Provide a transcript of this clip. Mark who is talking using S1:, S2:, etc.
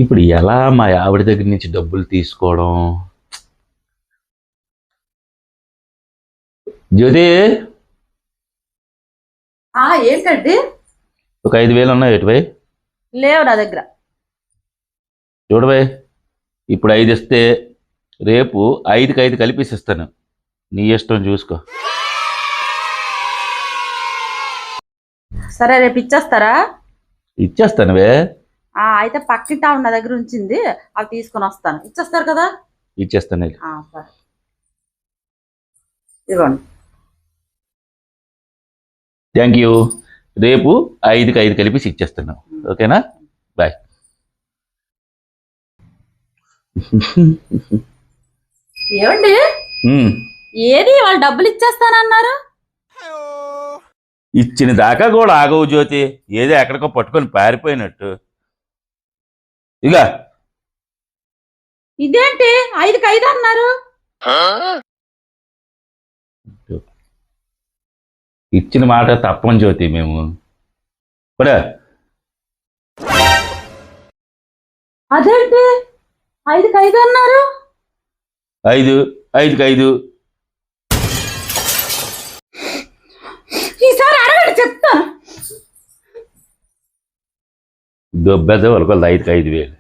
S1: ఇప్పుడు ఎలా మా ఆవిడ దగ్గర నుంచి డబ్బులు తీసుకోవడం? జ్యోతి,
S2: ఏంటండి?
S1: ఒక 5,000 ఉన్నాయి ఎటువై?
S2: లేవు నా దగ్గర.
S1: చూడవే, ఇప్పుడు 5 ఇస్తే రేపు 5కి 5 కలిపేసి ఇస్తాను. నీ ఇష్టం, చూసుకో.
S2: సరే, రేపు ఇచ్చేస్తారా?
S1: ఇచ్చేస్తానువే.
S2: అయితే పక్కింటి ఆవిడ నా దగ్గర ఉంచింది, అవి తీసుకొని వస్తాను. ఇచ్చేస్తారు కదా?
S1: ఇచ్చేస్తాను.
S2: సరే, ఇవ్వండి.
S1: Thank you. రేపు 5కి 5 కలిపేసి ఇచ్చేస్తాను. ఓకేనా? బాయ్.
S2: ఏమండి, ఏది వాళ్ళు డబ్బులు ఇచ్చేస్తానన్నారు?
S1: ఇచ్చిన దాకా కూడా ఆగవు జ్యోతి, ఏదో ఎక్కడికో పట్టుకొని పారిపోయినట్టు. ఇక
S2: ఇదేంటి 5కి 5 అన్నారు?
S1: ఇచ్చిన మాట తప్పని జ్యోతి మేము కూడా.
S2: అదేంటి 5కి 5 అన్నారు?
S1: 5కి 5.
S2: ఈసారి అడగండి, చెప్తాను.
S1: దొబ్బెద్ద వాళ్ళకి 5కి 5,000.